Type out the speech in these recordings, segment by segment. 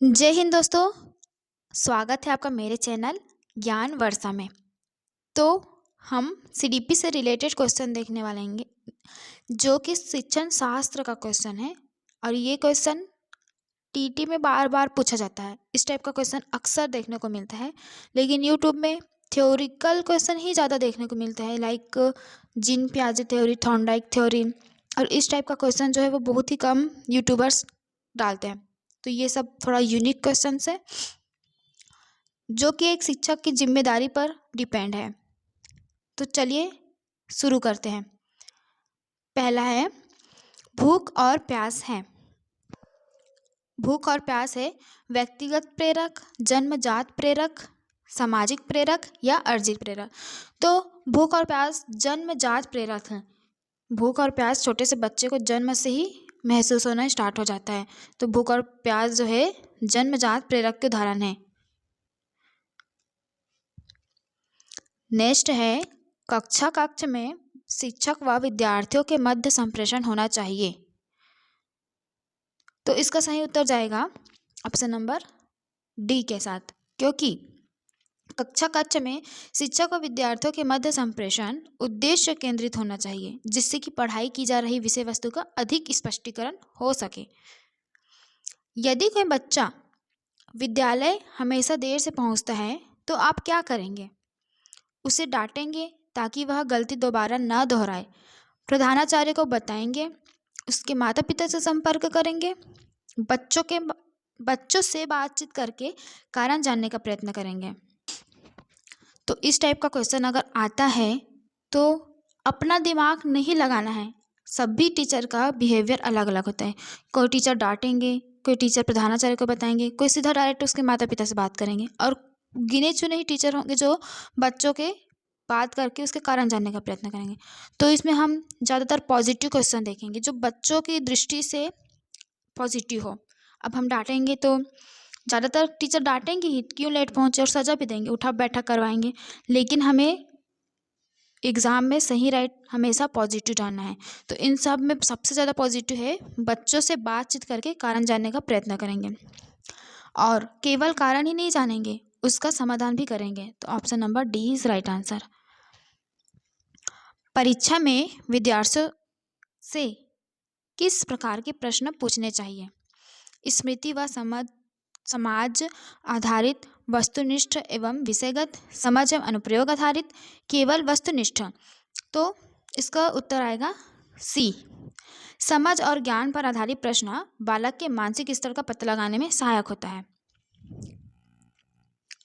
जय हिंद दोस्तों। स्वागत है आपका मेरे चैनल ज्ञान वर्षा में। तो हम सीडीपी से रिलेटेड क्वेश्चन देखने वाले हैं जो कि शिक्षण शास्त्र का क्वेश्चन है और ये क्वेश्चन टीटी में बार बार पूछा जाता है। इस टाइप का क्वेश्चन अक्सर देखने को मिलता है, लेकिन यूट्यूब में थ्योरिकल क्वेश्चन ही ज़्यादा देखने को मिलता है, लाइक जीन पियाजे थ्योरी, थॉर्नडाइक थ्योरी। और इस टाइप का क्वेश्चन जो है वो बहुत ही कम यूट्यूबर्स डालते हैं। तो ये सब थोड़ा यूनिक क्वेश्चन है जो कि एक शिक्षक की जिम्मेदारी पर डिपेंड है। तो चलिए शुरू करते हैं। पहला है भूख और प्यास है। भूख और प्यास है व्यक्तिगत प्रेरक, जन्मजात प्रेरक, सामाजिक प्रेरक या अर्जित प्रेरक। तो भूख और प्यास जन्मजात प्रेरक है। भूख और प्यास छोटे से बच्चे को जन्म से ही महसूस होना स्टार्ट हो जाता है। तो भूख और प्यास जो है जन्मजात प्रेरक के उदाहरण है। नेक्स्ट है कक्ष में शिक्षक व विद्यार्थियों के मध्य संप्रेषण होना चाहिए। तो इसका सही उत्तर जाएगा ऑप्शन नंबर डी के साथ, क्योंकि कक्ष में शिक्षक और विद्यार्थियों के मध्य संप्रेषण उद्देश्य केंद्रित होना चाहिए, जिससे कि पढ़ाई की जा रही विषय वस्तु का अधिक स्पष्टीकरण हो सके। यदि कोई बच्चा विद्यालय हमेशा देर से पहुंचता है तो आप क्या करेंगे? उसे डांटेंगे ताकि वह गलती दोबारा न दोहराए, प्रधानाचार्य को बताएंगे, उसके माता पिता से संपर्क करेंगे, बच्चों से बातचीत करके कारण जानने का प्रयत्न करेंगे। तो इस टाइप का क्वेश्चन अगर आता है तो अपना दिमाग नहीं लगाना है। सभी टीचर का बिहेवियर अलग अलग होता है। कोई टीचर डांटेंगे, कोई टीचर प्रधानाचार्य को बताएंगे, कोई सीधा डायरेक्ट उसके माता पिता से बात करेंगे, और गिने चुने ही टीचर होंगे जो बच्चों के बात करके उसके कारण जानने का प्रयत्न करेंगे। तो इसमें हम ज़्यादातर पॉजिटिव क्वेश्चन देखेंगे जो बच्चों की दृष्टि से पॉजिटिव हो। अब हम डांटेंगे तो ज़्यादातर टीचर डांटेंगे ही, क्यों लेट पहुँचे, और सज़ा भी देंगे, उठा बैठा करवाएंगे। लेकिन हमें एग्ज़ाम में सही राइट हमेशा पॉजिटिव डालना है। तो इन सब में सबसे ज़्यादा पॉजिटिव है बच्चों से बातचीत करके कारण जानने का प्रयत्न करेंगे, और केवल कारण ही नहीं जानेंगे, उसका समाधान भी करेंगे। तो option number D is right answer. परीक्षा में विद्यार्थियों से किस प्रकार के प्रश्न पूछने चाहिए? स्मृति व समाज आधारित, वस्तुनिष्ठ एवं विषयगत, समझ एवं अनुप्रयोग आधारित, केवल वस्तुनिष्ठ। तो इसका उत्तर आएगा सी। समझ और ज्ञान पर आधारित प्रश्न बालक के मानसिक स्तर का पता लगाने में सहायक होता है।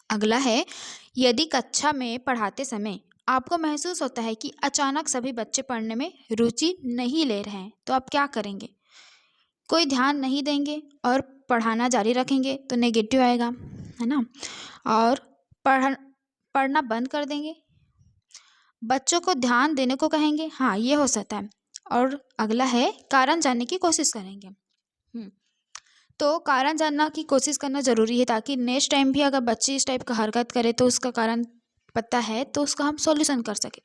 अगला है यदि कक्षा में पढ़ाते समय आपको महसूस होता है कि अचानक सभी बच्चे पढ़ने में रुचि नहीं ले रहे हैं, तो आप क्या करेंगे? कोई ध्यान नहीं देंगे और पढ़ाना जारी रखेंगे तो नेगेटिव आएगा, है ना। और पढ़ना बंद कर देंगे, बच्चों को ध्यान देने को कहेंगे, हाँ ये हो सकता है। और अगला है कारण जानने की कोशिश करेंगे। तो कारण जानना की कोशिश करना ज़रूरी है, ताकि नेक्स्ट टाइम भी अगर बच्चे इस टाइप का हरकत करे तो उसका कारण पता है तो उसका हम सॉल्यूशन कर सके।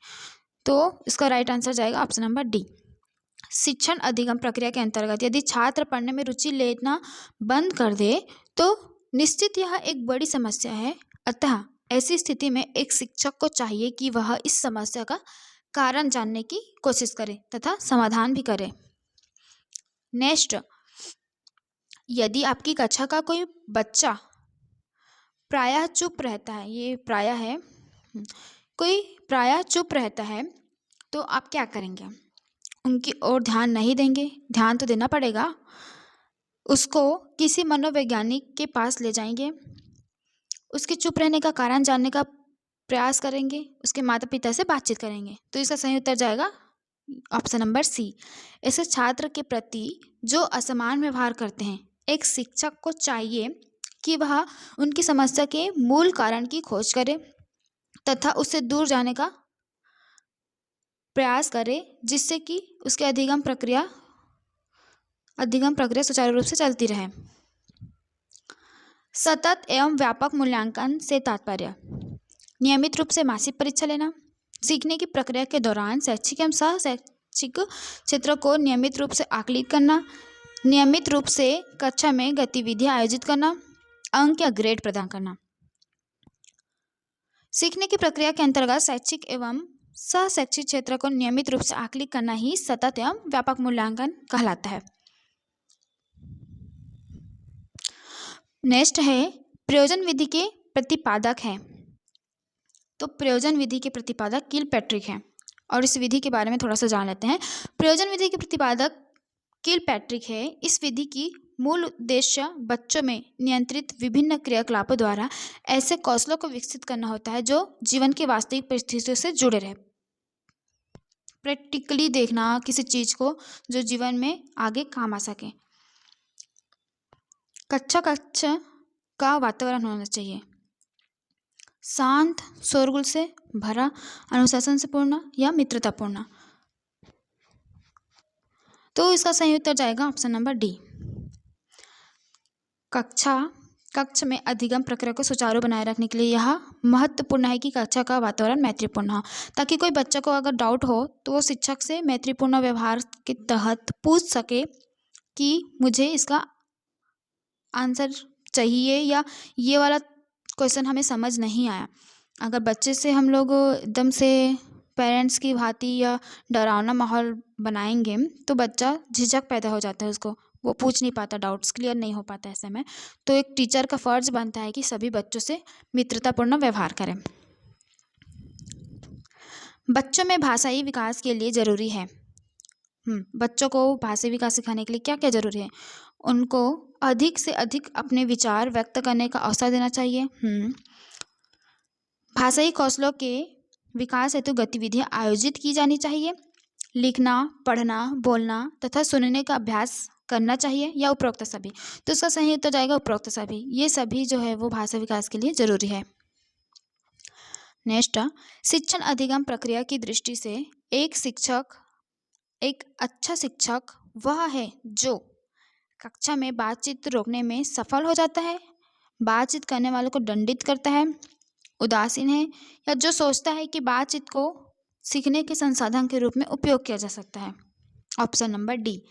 तो इसका राइट आंसर जाएगा ऑप्शन नंबर डी। शिक्षण अधिगम प्रक्रिया के अंतर्गत यदि छात्र पढ़ने में रुचि लेना बंद कर दे तो निश्चित यह एक बड़ी समस्या है। अतः ऐसी स्थिति में एक शिक्षक को चाहिए कि वह इस समस्या का कारण जानने की कोशिश करे तथा समाधान भी करे। नेक्स्ट, यदि आपकी कक्षा का कोई बच्चा प्रायः चुप रहता है, ये प्रायः है, कोई प्रायः चुप रहता है, तो आप क्या करेंगे? उनकी ओर ध्यान नहीं देंगे, ध्यान तो देना पड़ेगा। उसको किसी मनोवैज्ञानिक के पास ले जाएंगे, उसके चुप रहने का कारण जानने का प्रयास करेंगे, उसके माता पिता से बातचीत करेंगे। तो इसका सही उत्तर जाएगा ऑप्शन नंबर सी। ऐसे छात्र के प्रति जो असमान व्यवहार करते हैं, एक शिक्षक को चाहिए कि वह उनकी समस्या के मूल कारण की खोज करे तथा उससे दूर जाने का प्रयास करे, जिससे कि उसकी अधिगम प्रक्रिया सुचारू रूप से चलती रहे। सतत एवं व्यापक मूल्यांकन से तात्पर्य नियमित रूप से मासिक परीक्षा लेना, सीखने की प्रक्रिया के दौरान शैक्षिक एवं सह शैक्षिक क्षेत्रों को नियमित रूप से आकलित करना, नियमित रूप से कक्षा में गतिविधियां आयोजित करना, अंक या ग्रेड प्रदान करना। सीखने की प्रक्रिया के अंतर्गत शैक्षिक एवं सह शैक्षिक क्षेत्र को नियमित रूप से आकलित करना ही सतत एवं व्यापक मूल्यांकन कहलाता है। नेक्स्ट है प्रयोजन विधि के प्रतिपादक हैं। तो प्रयोजन विधि के प्रतिपादक किलपैट्रिक हैं और इस विधि के बारे में थोड़ा सा जान लेते हैं। प्रयोजन विधि के प्रतिपादक किलपैट्रिक है। इस विधि की मूल उद्देश्य बच्चों में नियंत्रित विभिन्न क्रियाकलापों द्वारा ऐसे कौशलों को विकसित करना होता है जो जीवन की वास्तविक परिस्थितियों से जुड़े रहे। प्रैक्टिकली देखना किसी चीज को जो जीवन में आगे काम आ सके। कक्षा का वातावरण होना चाहिए शांत, शोरगुल से भरा, अनुशासन से पूर्ण या मित्रतापूर्ण। तो इसका सही उत्तर जाएगा ऑप्शन नंबर डी। कक्ष में अधिगम प्रक्रिया को सुचारू बनाए रखने के लिए यह महत्वपूर्ण है कि कक्षा का वातावरण मैत्रीपूर्ण हो, ताकि कोई बच्चा को अगर डाउट हो तो वो शिक्षक से मैत्रीपूर्ण व्यवहार के तहत पूछ सके कि मुझे इसका आंसर चाहिए या ये वाला क्वेश्चन हमें समझ नहीं आया। अगर बच्चे से हम लोग एकदम से पेरेंट्स की भांति या डरावना माहौल बनाएंगे तो बच्चा झिझक पैदा हो जाता है, उसको वो पूछ नहीं पाता, डाउट्स क्लियर नहीं हो पाता ऐसे में। तो एक टीचर का फर्ज बनता है कि सभी बच्चों से मित्रतापूर्ण व्यवहार करें। बच्चों में भाषाई विकास के लिए जरूरी है। बच्चों को भाषाई विकास सिखाने के लिए क्या क्या जरूरी है? उनको अधिक से अधिक अपने विचार व्यक्त करने का अवसर देना चाहिए। भाषाई कौशलों के विकास हेतु गतिविधियां आयोजित की जानी चाहिए। लिखना, पढ़ना, बोलना तथा सुनने का अभ्यास करना चाहिए या उपरोक्त सभी। तो इसका सही उत्तर जाएगा उपरोक्त सभी। ये सभी जो है वो भाषा विकास के लिए जरूरी है। नेक्स्ट, शिक्षण अधिगम प्रक्रिया की दृष्टि से एक अच्छा शिक्षक वह है जो कक्षा में बातचीत रोकने में सफल हो जाता है, बातचीत करने वालों को दंडित करता है, उदासीन है या जो सोचता है कि बातचीत को सीखने के संसाधन के रूप में उपयोग किया जा सकता है। Option number D.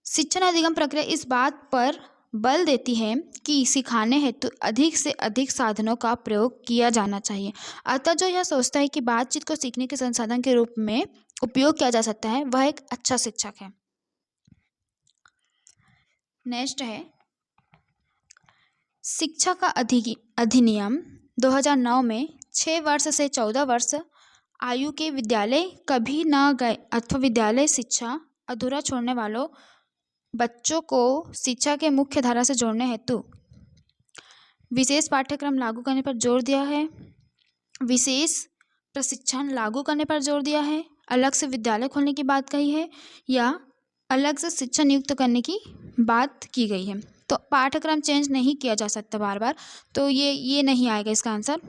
शिक्षण अधिगम प्रक्रिया इस बात पर बल देती है कि सिखाने हेतु अधिक से अधिक साधनों का प्रयोग किया जाना चाहिए। अतः जो यह सोचता है कि बातचीत को सीखने के संसाधन के रूप में उपयोग किया जा सकता है वह एक अच्छा शिक्षक है। नेक्स्ट है शिक्षा का अधिनियम 2009 में 6 वर्ष से 14 वर्ष आयु के विद्यालय कभी न गए अथवा विद्यालय शिक्षा अधूरा छोड़ने वालों बच्चों को शिक्षा के मुख्य धारा से जोड़ने हेतु विशेष पाठ्यक्रम लागू करने पर जोर दिया है, विशेष प्रशिक्षण लागू करने पर जोर दिया है, अलग से विद्यालय खोलने की बात कही है या अलग से शिक्षण नियुक्त करने की बात की गई है। तो पाठ्यक्रम चेंज नहीं किया जा सकता बार बार, तो ये नहीं आएगा इसका आंसर।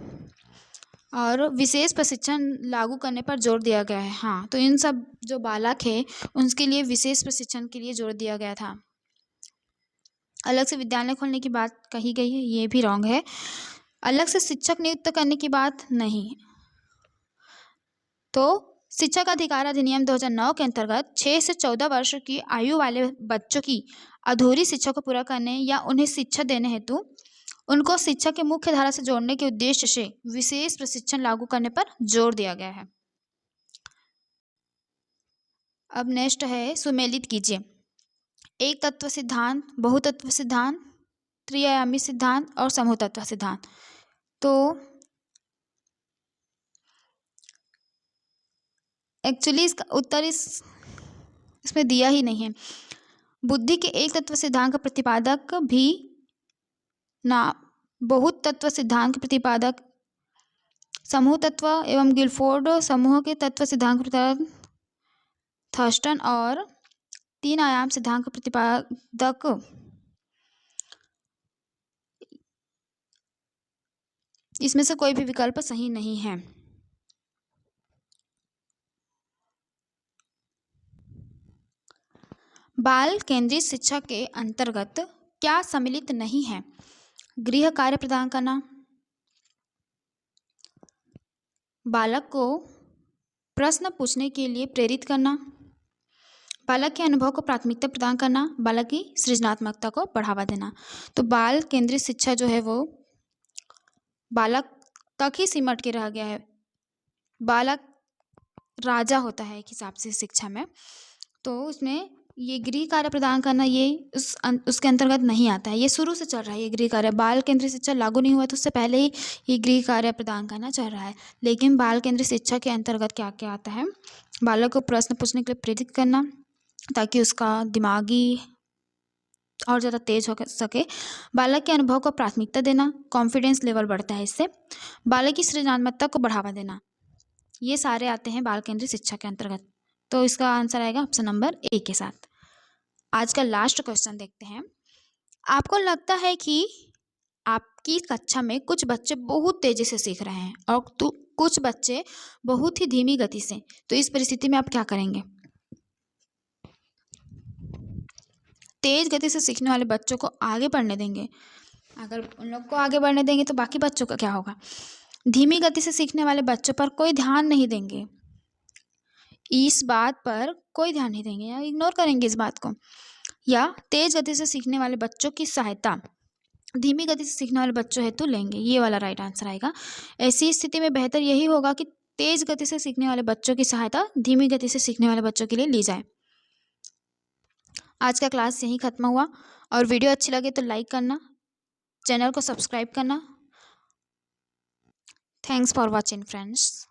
और विशेष प्रशिक्षण लागू करने पर जोर दिया गया है। हाँ, तो इन सब जो बालक है उनके लिए विशेष प्रशिक्षण के लिए जोर दिया गया था। अलग से विद्यालय खोलने की बात कही गई है, ये भी रॉन्ग है। अलग से शिक्षक नियुक्त करने की बात नहीं। तो शिक्षक अधिकार अधिनियम 2009 के अंतर्गत 6 से 14 वर्ष की आयु वाले बच्चों की अधूरी शिक्षा को पूरा करने या उन्हें शिक्षा देने हेतु उनको शिक्षा के मुख्य धारा से जोड़ने के उद्देश्य से विशेष प्रशिक्षण लागू करने पर जोर दिया गया है। अब नेक्स्ट है सुमेलित कीजिए। एक तत्व सिद्धांत, बहुतत्व सिद्धांत, त्रिआयामी सिद्धांत और समूह तत्व सिद्धांत। तो एक्चुअली इसका उत्तर इसमें दिया ही नहीं है। बुद्धि के एक तत्व सिद्धांत का प्रतिपादक भी ना, बहुत तत्व सिद्धांत के प्रतिपादक समूह तत्व एवं गिलफोर्ड समूह के तत्व सिद्धांत के प्रतिपादक थर्स्टन और 3 आयाम सिद्धांत का प्रतिपादक इसमें से कोई भी विकल्प सही नहीं है। बाल केंद्रित शिक्षा के अंतर्गत क्या सम्मिलित नहीं है? गृह कार्य प्रदान करना, बालक को प्रश्न पूछने के लिए प्रेरित करना, बालक के अनुभव को प्राथमिकता प्रदान करना, बालक की सृजनात्मकता को बढ़ावा देना। तो बाल केंद्रित शिक्षा जो है वो बालक तक ही सिमट के रह गया है। बालक राजा होता है एक हिसाब से शिक्षा में, तो उसमें ये गृह कार्य प्रदान करना ये उसके अंतर्गत नहीं आता है। ये शुरू से चल रहा है, ये गृह कार्य। बाल केंद्रित शिक्षा लागू नहीं हुआ तो उससे पहले ही ये गृह कार्य प्रदान करना चल रहा है। लेकिन बाल केंद्रित शिक्षा के अंतर्गत क्या क्या आता है? बालक को प्रश्न पूछने के लिए प्रेरित करना ताकि उसका दिमागी और ज़्यादा तेज हो सके। बालक के अनुभव को प्राथमिकता देना, कॉन्फिडेंस लेवल बढ़ता है इससे। बालक की सृजनात्मकता को बढ़ावा देना, ये सारे आते हैं बाल केंद्रित शिक्षा के अंतर्गत। तो इसका आंसर आएगा ऑप्शन नंबर ए के साथ। आज का लास्ट क्वेश्चन देखते हैं। आपको लगता है कि आपकी कक्षा में कुछ बच्चे बहुत तेजी से सीख रहे हैं और कुछ बच्चे बहुत ही धीमी गति से, तो इस परिस्थिति में आप क्या करेंगे? तेज गति से सीखने वाले बच्चों को आगे बढ़ने देंगे। अगर उन लोग को आगे बढ़ने देंगे तो बाकी बच्चों का क्या होगा? धीमी गति से सीखने वाले बच्चों पर कोई ध्यान नहीं देंगे, इस बात पर कोई ध्यान नहीं देंगे या इग्नोर करेंगे इस बात को। या तेज गति से सीखने वाले बच्चों की सहायता धीमी गति से सीखने वाले बच्चों हेतु लेंगे, ये वाला राइट आंसर आएगा। ऐसी स्थिति में बेहतर यही होगा कि तेज गति से सीखने वाले बच्चों की सहायता धीमी गति से सीखने वाले बच्चों के लिए ली जाए। आज का क्लास यहीं ख़त्म हुआ, और वीडियो अच्छी लगे तो लाइक करना, चैनल को सब्सक्राइब करना। Thanks for watching friends.